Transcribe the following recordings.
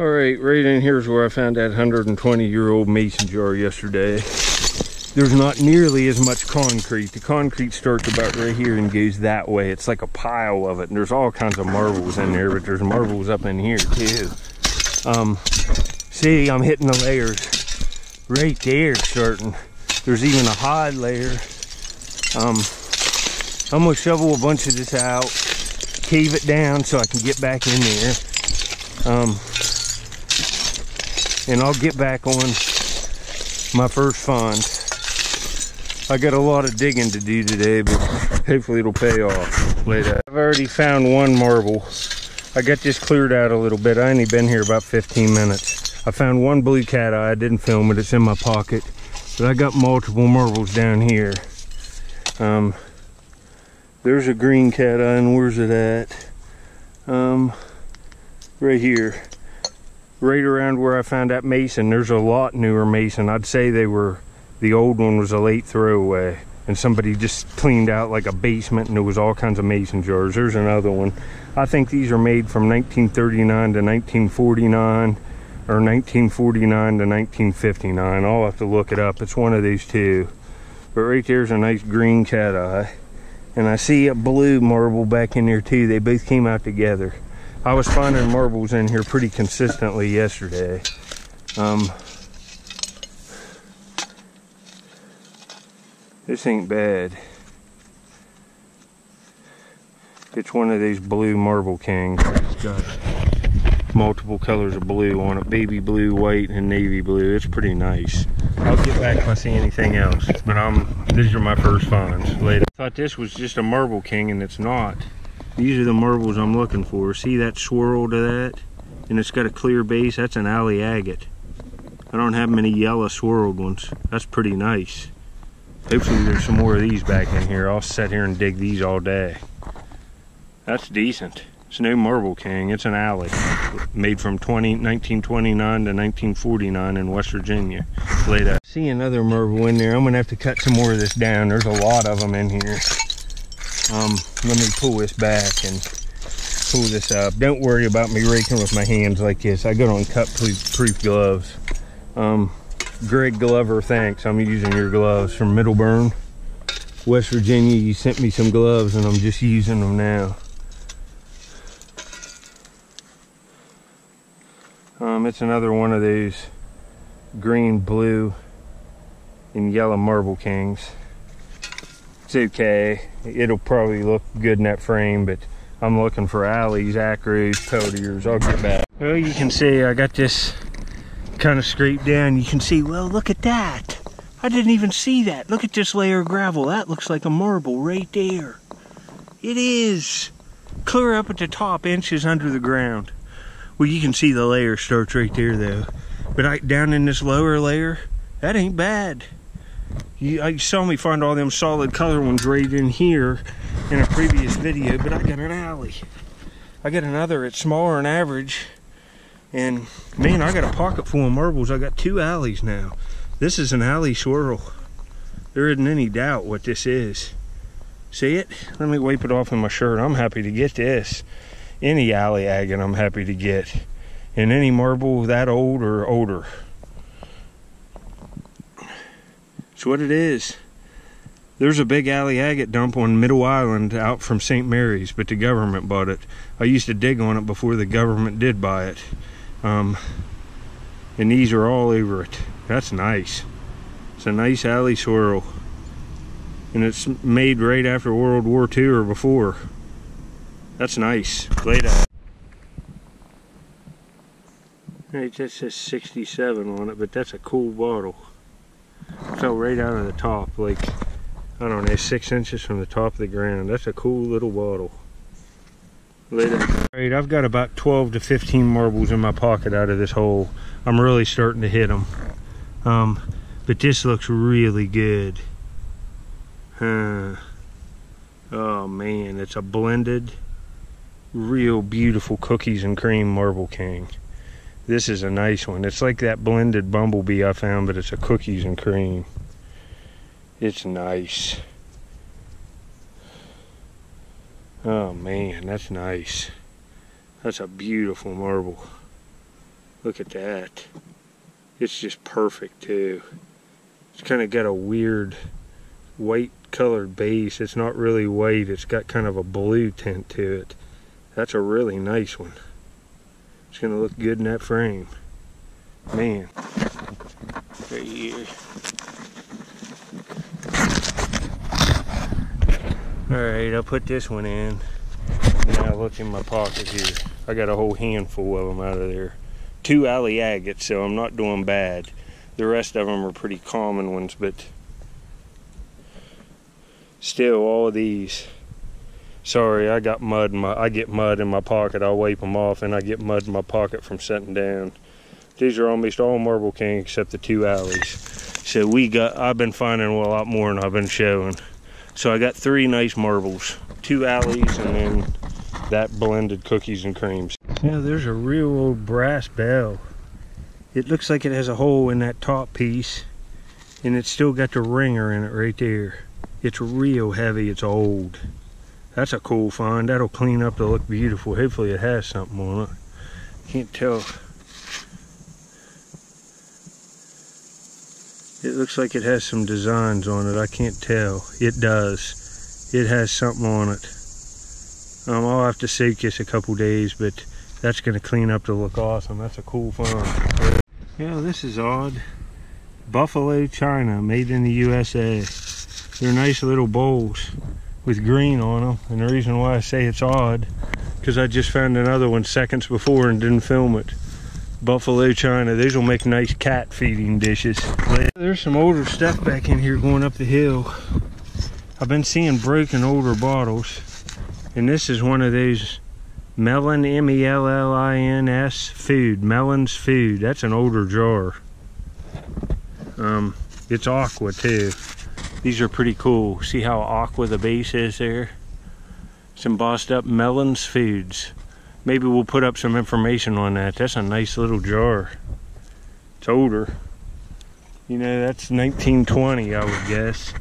Alright, right in here is where I found that 120-year-old mason jar yesterday. There's not nearly as much concrete. The concrete starts about right here and goes that way. It's like a pile of it, and there's all kinds of marbles in there, but there's marbles up in here too. See, I'm hitting the layers right there starting. There's even a hide layer. I'm gonna shovel a bunch of this out, cave it down so I can get back in there. And I'll get back on my first find. I got a lot of digging to do today, but hopefully it'll pay off later. I've already found one marble. I got this cleared out a little bit. I only been here about 15 minutes. I found one blue cat eye. I didn't film it, it's in my pocket. But I got multiple marbles down here. There's a green cat eye, and where's it at? Right here. Right around where I found that mason. There's a lot newer mason. I'd say the old one was a late throwaway, and somebody just cleaned out like a basement, and there was all kinds of mason jars. There's another one. I think these are made from 1939 to 1949, or 1949 to 1959. I'll have to look it up. It's one of these two. But right there's a nice green cat eye, and I see a blue marble back in there too. They both came out together. I was finding marbles in here pretty consistently yesterday. This ain't bad. It's one of these blue marble kings. It's got multiple colors of blue on it. Baby blue, white, and navy blue. It's pretty nice. I'll get back if I see anything else. But these are my first finds later. I thought this was just a marble king, and it's not. These are the marbles I'm looking for. See that swirl to that? And it's got a clear base. That's an alley agate. I don't have many yellow swirled ones. That's pretty nice. Hopefully there's some more of these back in here. I'll sit here and dig these all day. That's decent. It's no marble king. It's an alley. Made from 1929 to 1949 in West Virginia. Later. See another marble in there. I'm going to have to cut some more of this down. There's a lot of them in here. Let me pull this back and pull this up. Don't worry about me raking with my hands like this. I got on cut-proof gloves. Greg Glover, thanks. I'm using your gloves from Middleburn, West Virginia. You sent me some gloves, and I'm just using them now. It's another one of these green, blue, and yellow marble kings. It's okay. It'll probably look good in that frame, but I'm looking for alleys, acros, peltiers. I'll get back. Well, you can see I got this kind of scraped down. You can see, well, look at that. I didn't even see that. Look at this layer of gravel. That looks like a marble right there. It is. Clear up at the top, inches under the ground. Well, you can see the layer starts right there, though. But down in this lower layer, that ain't bad. You saw me find all them solid color ones right in here in a previous video, but I got an alley. I got another, it's smaller than average. And man, I got a pocket full of marbles. I got 2 alleys now. This is an alley swirl. There isn't any doubt what this is. See it? Let me wipe it off in my shirt. I'm happy to get this. Any alley agate I'm happy to get. And any marble that old or older. It's what it is. There's a big alley agate dump on Middle Island out from St. Mary's, but the government bought it. I used to dig on it before the government did buy it. And these are all over it. That's nice. It's a nice alley swirl. And it's made right after World War II or before. That's nice. Laid out. It just says 67 on it, but that's a cool bottle. It fell right out of the top, like, I don't know, 6 inches from the top of the ground. That's a cool little bottle. Later. Alright, I've got about 12 to 15 marbles in my pocket out of this hole. I'm really starting to hit them. But this looks really good. Oh man, it's a blended, real beautiful cookies and cream marble king. This is a nice one. It's like that blended bumblebee I found, but it's a cookies and cream. It's nice. Oh man, that's nice. That's a beautiful marble. Look at that. It's just perfect too. It's kind of got a weird white colored base. It's not really white, it's got kind of a blue tint to it. That's a really nice one. It's gonna look good in that frame. Man. Right here. Alright, I'll put this one in. Now look in my pocket here. I got a whole handful of them out of there. 2 alley agates, so I'm not doing bad. The rest of them are pretty common ones, but still, all of these. Sorry, I get mud in my pocket. I'll wipe them off, and I get mud in my pocket from sitting down. These are almost all Marble King except the 2 alleys. So I've been finding a lot more than I've been showing. So I got 3 nice marbles, 2 alleys, and then that blended cookies and creams. Yeah, there's a real old brass bell. It looks like it has a hole in that top piece, and it's still got the ringer in it right there. It's real heavy, it's old. That's a cool find. That'll clean up to look beautiful. Hopefully it has something on it. Can't tell. It looks like it has some designs on it. I can't tell. It does. It has something on it. I'll have to soak this a couple days, but that's going to clean up to look awesome. That's a cool find. Yeah, this is odd. Buffalo China, made in the USA. They're nice little bowls with green on them. And the reason why I say it's odd, because I just found another one seconds before and didn't film it. Buffalo China. These will make nice cat feeding dishes. There's some older stuff back in here going up the hill. I've been seeing broken older bottles. And this is one of those Melon, M-E-L-L-I-N-S food. Melon's Food. That's an older jar. It's aqua too. These are pretty cool. See how aqua the base is there? It's embossed up Melon's Foods. Maybe we'll put up some information on that. That's a nice little jar. It's older. You know, that's 1920, I would guess.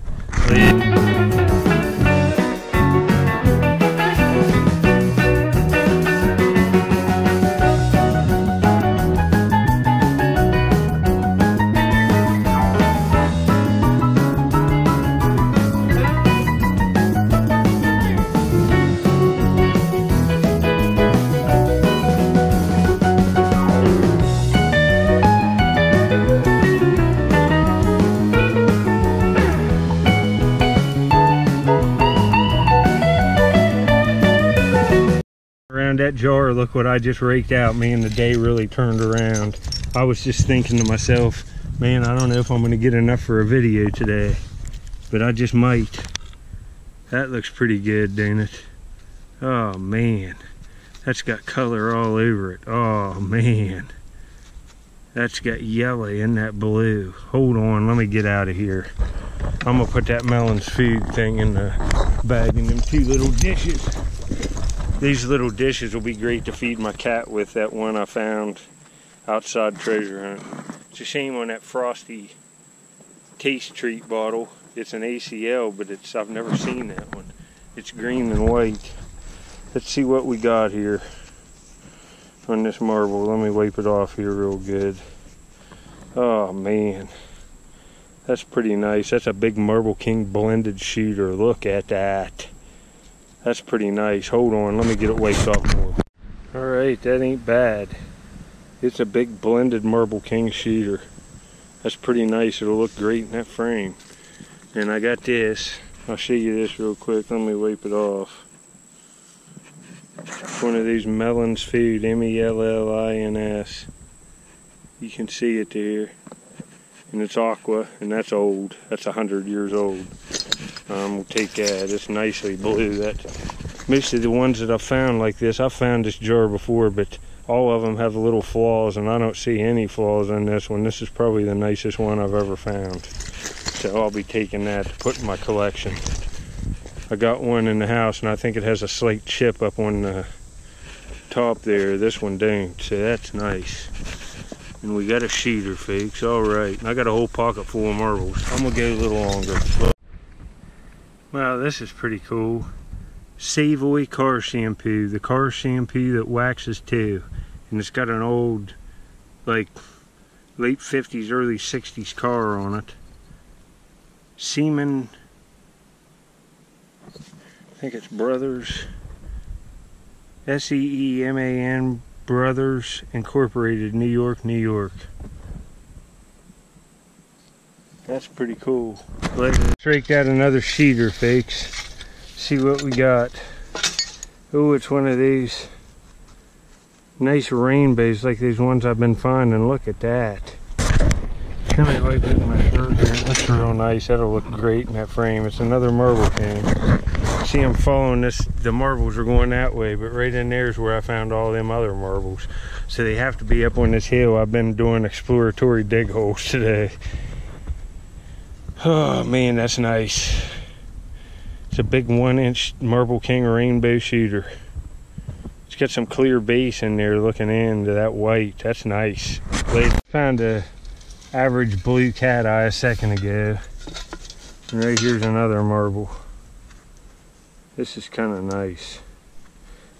That jar, look what I just raked out. Man, the day really turned around. I was just thinking to myself, man, I don't know if I'm going to get enough for a video today, but I just might. That looks pretty good, don't it? Oh man, that's got color all over it. Oh man, that's got yellow in that blue. Hold on, let me get out of here. I'm gonna put that Melon's Food thing in the bag in them 2 little dishes. These little dishes will be great to feed my cat with. That one I found outside treasure hunt. It's a shame on that Frosty Taste Treat bottle. It's an ACL, but I've never seen that one. It's green and white. Let's see what we got here on this marble. Let me wipe it off here real good. Oh man, that's pretty nice. That's a big Marble King blended shooter. Look at that. That's pretty nice. Hold on, let me get it wiped off more. Alright, that ain't bad. It's a big blended Marble King shooter. That's pretty nice. It'll look great in that frame. And I got this. I'll show you this real quick. Let me wipe it off. One of these Melon's Food, M-E-L-L-I-N-S. You can see it there. And it's aqua, and that's old. That's 100 years old. We'll take that. It's nicely blue. Most of the ones that I've found like this, I've found this jar before, but all of them have little flaws, and I don't see any flaws in this one. This is probably the nicest one I've ever found. So I'll be taking that to put in my collection. I got one in the house, and I think it has a slight chip up on the top there. This one don't, so that's nice. And we got a shooter, folks. Alright, and I got a whole pocket full of marbles. I'm gonna go a little longer. Wow, this is pretty cool. Savoy car shampoo. The car shampoo that waxes too. And it's got an old like late 50s, early 60s car on it. Seaman, I think it's Brothers, S-E-E-M-A-N Brothers Incorporated, New York, New York. That's pretty cool. Let's rake out another sheeter, folks. See what we got. Oh, it's one of these nice rainbows like these ones I've been finding. Look at that. Let me wipe it in my shirt here. It looks real nice. That'll look great in that frame. It's another marble king. See, I'm following this. The marbles are going that way, but right in there is where I found all them other marbles. So they have to be up on this hill. I've been doing exploratory dig holes today. Oh man, that's nice. It's a big 1-inch Marble King rainbow shooter. It's got some clear base in there looking into that white. That's nice. Found a average blue cat eye a second ago. And right here's another marble. This is kind of nice.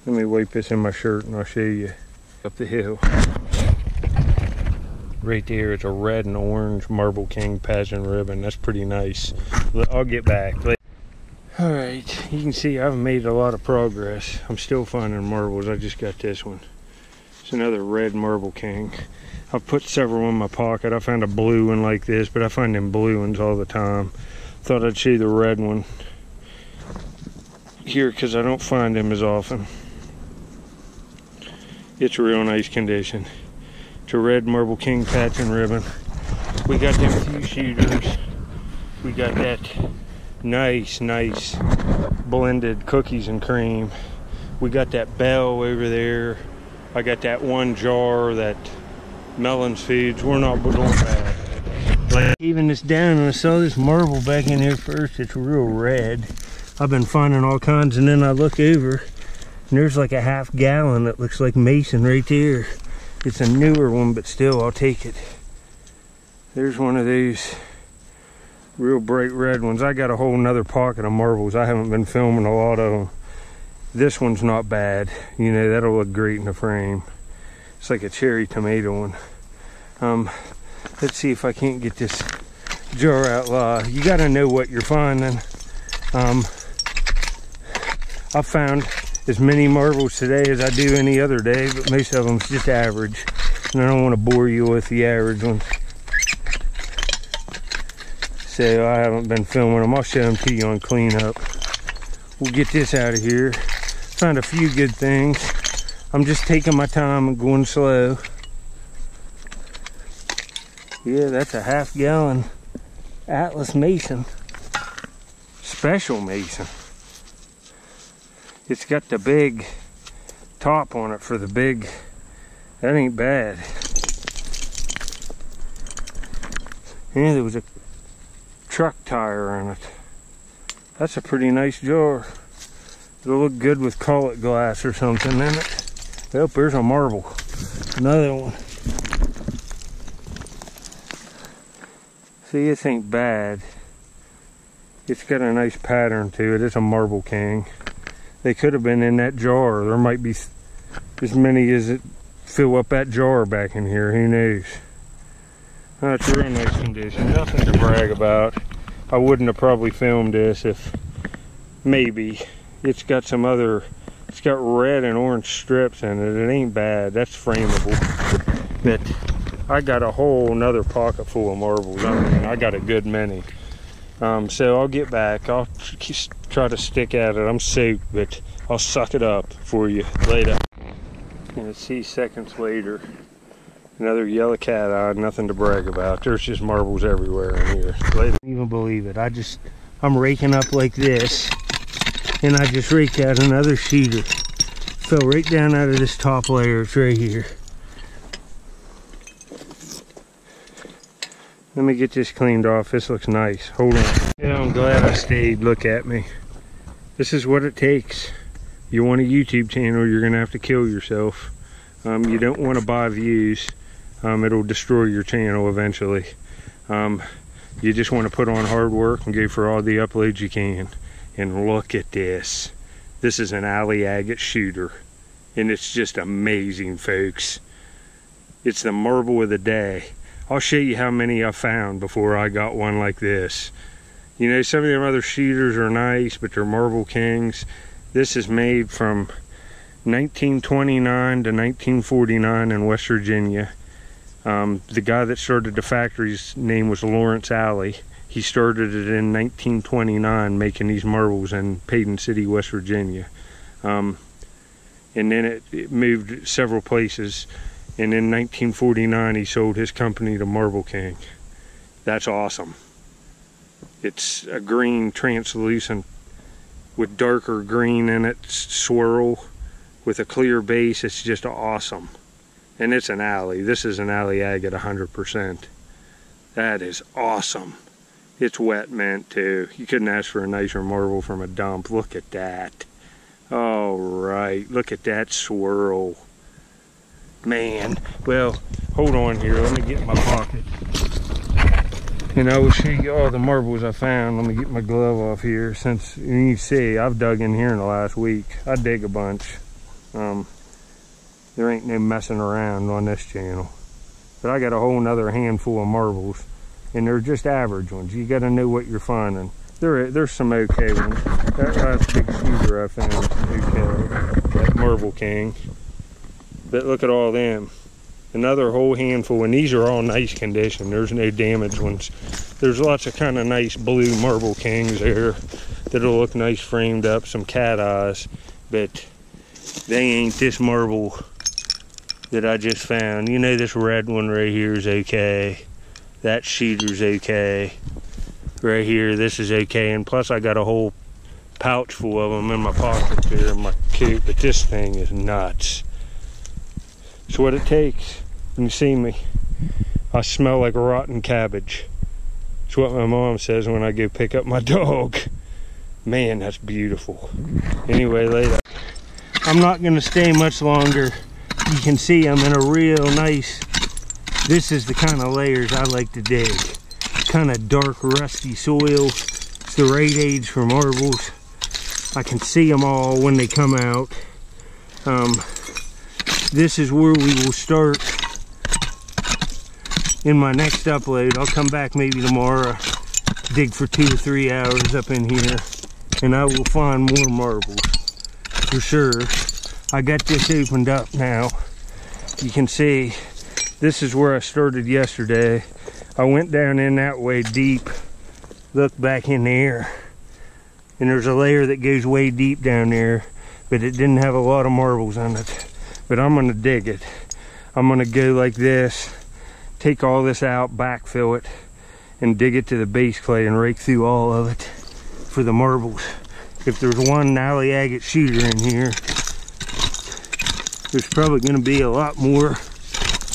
Let me wipe this in my shirt and I'll show you up the hill. Right there is a red and orange Marble King pageant ribbon. That's pretty nice. I'll get back. Alright, you can see I've made a lot of progress. I'm still finding marbles. I just got this one. It's another red Marble King. I've put several in my pocket. I found a blue one like this, but I find them blue ones all the time. Thought I'd show you the red one here because I don't find them as often. It's a real nice condition. It's a red Marble King patch and ribbon. We got them few shooters. We got that nice blended cookies and cream. We got that bell over there. I got that one jar that Melons Foods. We're not doing bad. Even this down, and I saw this marble back in here first. It's real red. I've been finding all kinds, and then I look over and there's like a half gallon that looks like Mason right there. It's a newer one, but still, I'll take it. There's one of these real bright red ones. I got a whole nother pocket of marbles. I haven't been filming a lot of them. This one's not bad. You know, that'll look great in the frame. It's like a cherry tomato one. Let's see if I can't get this jar out live. You gotta know what you're finding. I found as many marbles today as I do any other day, but most of them's just average. And I don't want to bore you with the average ones. So I haven't been filming them. I'll show them to you on cleanup. We'll get this out of here. Found a few good things. I'm just taking my time and going slow. Yeah, that's a half gallon Atlas Mason. Special Mason. It's got the big top on it for the big. That ain't bad. And there was a truck tire in it. That's a pretty nice jar. It'll look good with collet glass or something in it. Well, there's a marble. Another one. See, this ain't bad. It's got a nice pattern to it. It's a Marble King. They could have been in that jar. There might be as many as it fill up that jar back in here. Who knows? It's a real nice condition. Nothing to brag about. I wouldn't have probably filmed this if maybe. It's got some other, it's got red and orange strips in it. It ain't bad. That's frameable. But I got a whole nother pocket full of marbles. I mean, I got a good many. So I'll get back. I'll try to stick at it. I'm soaked, but I'll suck it up for you later. And see, seconds later, another yellow cat eye. Nothing to brag about. There's just marbles everywhere in here. Later. I can't even believe it. I'm raking up like this, and I just raked out another sheeter. Fell right down out of this top layer. It's right here. Let me get this cleaned off. This looks nice. Hold on. Yeah, I'm glad I stayed. Look at me. This is what it takes. You want a YouTube channel, you're going to have to kill yourself. You don't want to buy views. It'll destroy your channel eventually. You just want to put on hard work and go for all the uploads you can. And look at this. This is an alley agate shooter. And it's just amazing, folks. It's the marble of the day. I'll show you how many I found before I got one like this. You know, some of them other shooters are nice, but they're Marble Kings. This is made from 1929 to 1949 in West Virginia. The guy that started the factory's name was Lawrence Alley. He started it in 1929 making these marbles in Paden City, West Virginia. And then it moved several places. And in 1949 he sold his company to Marble King. That's awesome. It's a green translucent with darker green in it, swirl with a clear base. It's just awesome. And it's an alley. This is an alley agate 100%. That is awesome. It's wet mint too. You couldn't ask for a nicer marble from a dump. Look at that. All right, look at that swirl. Man, well, hold on here. Let me get in my pocket. And I will show you all the marbles I found. Let me get my glove off here. Since you see, I've dug in here in the last week. I dig a bunch. There ain't no messing around on this channel. But I got a whole nother handful of marbles. And they're just average ones. You gotta know what you're finding. There's some okay ones. That last big shooter I found is okay. That Marble King. But look at all them. Another whole handful, and these are all nice condition. There's no damaged ones. There's lots of kind of nice blue Marble Kings there that'll look nice framed up, some cat eyes, but they ain't this marble that I just found. You know, this red one right here is okay. That shooter's okay. Right here, this is okay, and plus I got a whole pouch full of them in my pocket there in my coat, but this thing is nuts. It's what it takes. When you see me, I smell like rotten cabbage. It's what my mom says when I go pick up my dog. Man, that's beautiful. Anyway, later. I'm not gonna stay much longer. You can see I'm in a real nice, this is the kind of layers I like to dig. Kind of dark, rusty soil. It's the right age for marbles. I can see them all when they come out. This is where we will start in my next upload. I'll come back maybe tomorrow, dig for 2 or 3 hours up in here, and I will find more marbles for sure. I got this opened up now. You can see this is where I started yesterday. I went down in that way deep, look back in there, and there's a layer that goes way deep down there, but it didn't have a lot of marbles on it. But I'm gonna dig it. I'm gonna go like this, take all this out, backfill it, and dig it to the base clay and rake through all of it for the marbles. If there's one alley agate shooter in here, there's probably gonna be a lot more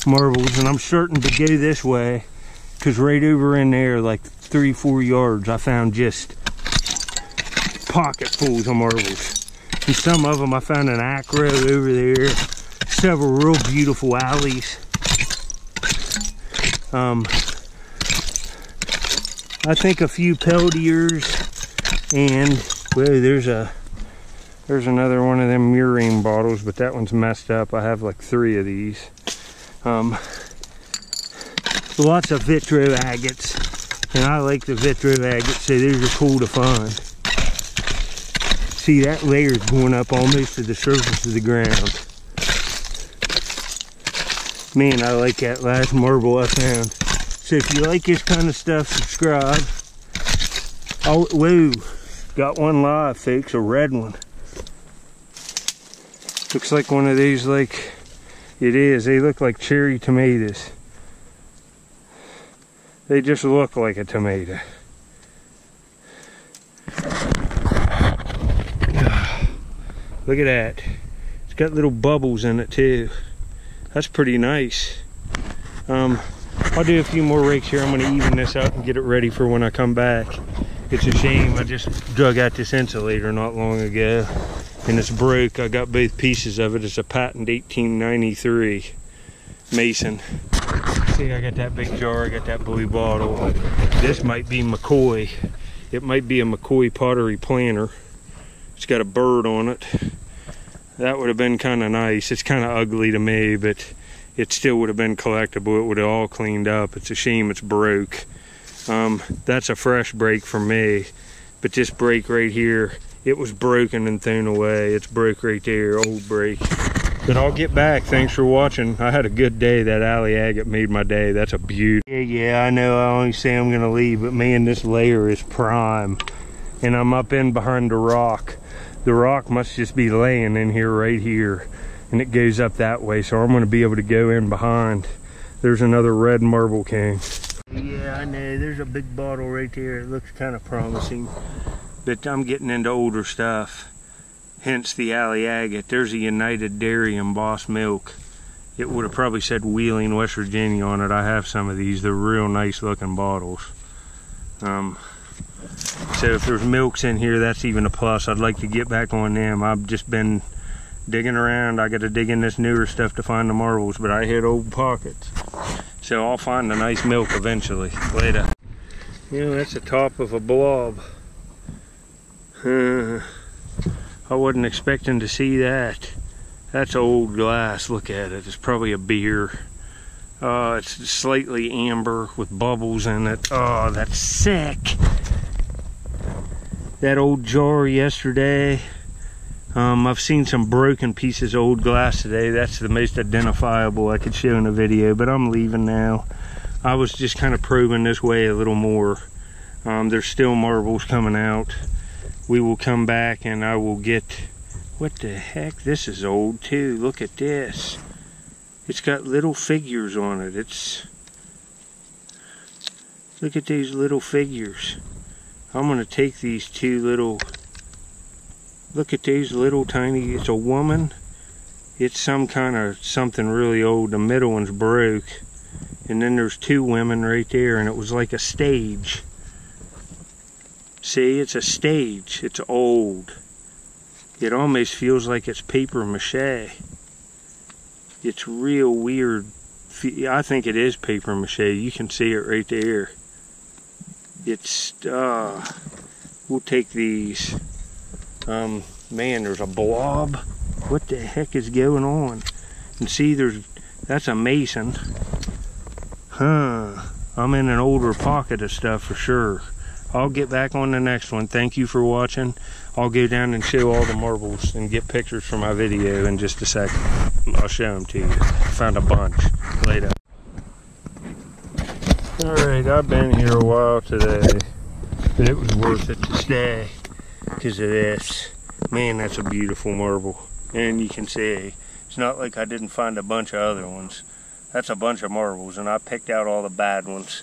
marbles, and I'm starting to go this way because right over in there, like 3-4 yards, I found just pocketfuls of marbles. And some of them I found an acro over there. Several real beautiful alleys. I think a few Peltiers, and well, there's another one of them Murine bottles, but that one's messed up. I have like 3 of these. Lots of vitro agates, and I like the vitro agates, so those are cool to find. See, that layer's going up almost to the surface of the ground. Man, I like that last marble I found. So if you like this kind of stuff, subscribe. Oh, whoa, got one live, folks, a red one. Looks like one of these, like, it is. They look like cherry tomatoes. They just look like a tomato. Look at that. It's got little bubbles in it too. That's pretty nice. I'll do a few more rakes here. I'm going to even this up and get it ready for when I come back. It's a shame. I just dug out this insulator not long ago, and it's broke. I got both pieces of it. It's a patent 1893 Mason. See, I got that big jar. I got that blue bottle. This might be McCoy. It might be a McCoy pottery planter. It's got a bird on it. That would have been kind of nice. It's kind of ugly to me, but it still would have been collectible. It would have all cleaned up. It's a shame it's broke. That's a fresh break for me. But this break right here, it was broken and thrown away. It's broke right there, old break. But I'll get back. Thanks for watching. I had a good day. That alley agate made my day. That's a beauty. Yeah, I know I only say I'm gonna leave, but man, this layer is prime. And I'm up in behind the rock. The rock must just be laying in here, right here. And it goes up that way, so I'm gonna be able to go in behind. There's another red marble king. Yeah, I know, there's a big bottle right there. It looks kind of promising. But I'm getting into older stuff. Hence the alley agate. There's a United Dairy embossed milk. It would have probably said Wheeling, West Virginia on it. I have some of these. They're real nice looking bottles. So if there's milks in here, that's even a plus. I'd like to get back on them. I've just been digging around. I got to dig in this newer stuff to find the marbles, but I hit old pockets. So I'll find a nice milk eventually. Later. You know, that's the top of a blob. I wasn't expecting to see that. That's old glass. Look at it. It's probably a beer. It's slightly amber with bubbles in it. Oh, that's sick. That old jar yesterday. I've seen some broken pieces of old glass today. That's the most identifiable I could show in a video, but I'm leaving now. I was just kind of probing this way a little more. There's still marbles coming out. We will come back and I will get, what the heck? This is old too. Look at this. It's got little figures on it. Look at these little figures. I'm gonna take these two little, look at these little tiny, it's a woman. It's some kind of something really old. The middle one's broke. And then there's two women right there, and it was like a stage. See, it's a stage. It's old. It almost feels like it's paper mache. It's real weird. I think it is paper mache. You can see it right there. It's, we'll take these. Man, there's a blob. What the heck is going on? And see, that's a mason. I'm in an older pocket of stuff for sure. I'll get back on the next one. Thank you for watching. I'll go down and show all the marbles and get pictures for my video in just a second. I'll show them to you. Found a bunch. Later. Alright, I've been here a while today, but it was worth it to stay because of this. Man, that's a beautiful marble. And you can see, it's not like I didn't find a bunch of other ones. That's a bunch of marbles, and I picked out all the bad ones.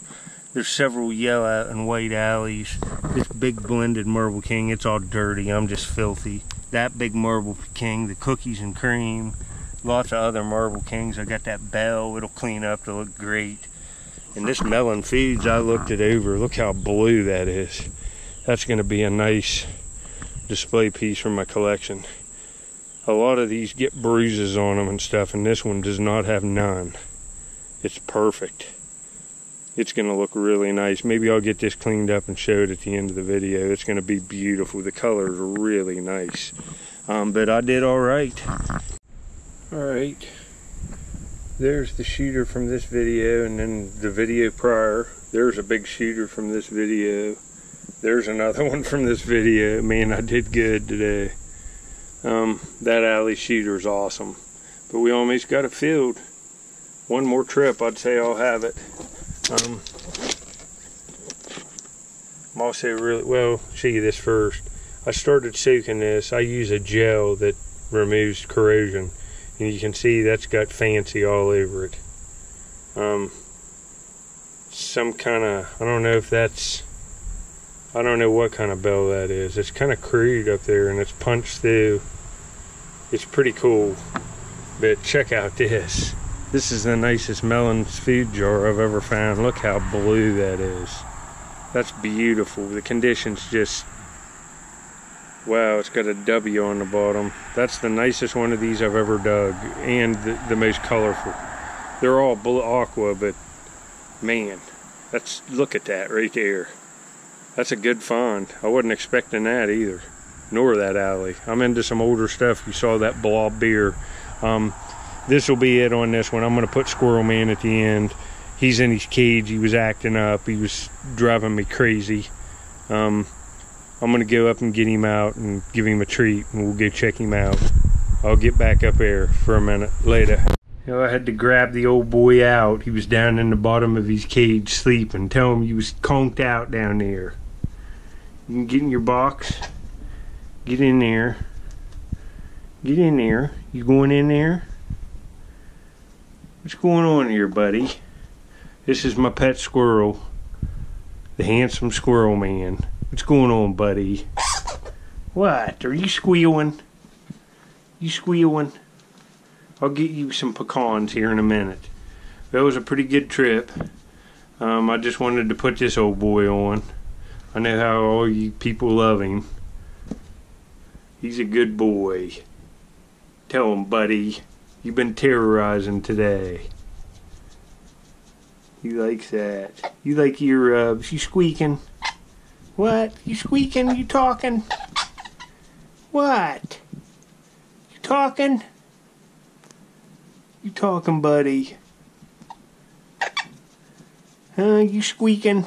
There's several yellow and white alleys. This big blended marble king, it's all dirty. I'm just filthy. That big marble king, the cookies and cream. Lots of other marble kings. I got that bell. It'll clean up to look great. And this Melon Foods, I looked it over. Look how blue that is. That's going to be a nice display piece for my collection. A lot of these get bruises on them and stuff, and this one does not have none. It's perfect. It's going to look really nice. Maybe I'll get this cleaned up and show it at the end of the video. It's going to be beautiful. The color is really nice. But I did all right. All right. There's the shooter from this video, and then the video prior. There's a big shooter from this video. There's another one from this video. Man, I did good today. That alley shooter is awesome. But we almost got it filled. One more trip, I'd say I'll have it. I'm also really, well, show you this first. I started soaking this. I use a gel that removes corrosion. And you can see that's got fancy all over it. Some kind of, I don't know if that's, I don't know what kind of bell that is. It's kind of crude up there and it's punched through. It's pretty cool. But check out this. This is the nicest Melon Foods jar I've ever found. Look how blue that is. That's beautiful. The condition's just, wow, it's got a W on the bottom. That's the nicest one of these I've ever dug, and the most colorful. They're all blue aqua, but man, look at that right there. That's a good find. I wasn't expecting that either, nor that alley. I'm into some older stuff. You saw that blob beer. this will be it on this one. I'm going to put Squirrel Man at the end. He's in his cage. He was acting up. He was driving me crazy. I'm going to go up and get him out and give him a treat, and we'll go check him out. I'll get back up there for a minute later. You know, I had to grab the old boy out. He was down in the bottom of his cage sleeping. Tell him he was conked out down there. You can get in your box. Get in there. Get in there. You going in there? What's going on here, buddy? This is my pet squirrel. The handsome Squirrel Man. What's going on, buddy? What? Are you squealing? You squealing? I'll get you some pecans here in a minute. That was a pretty good trip. I just wanted to put this old boy on. I know how all you people love him. He's a good boy. Tell him, buddy, you've been terrorizing today. He likes that. You like your rubs. You squeaking? What? You squeaking? You talking? What? You talking? You talking, buddy? Huh? You squeaking?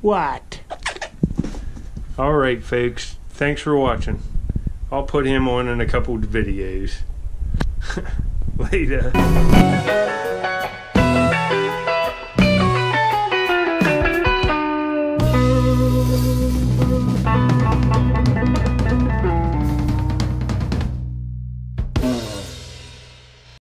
What? Alright, folks. Thanks for watching. I'll put him on in a couple of videos. Later.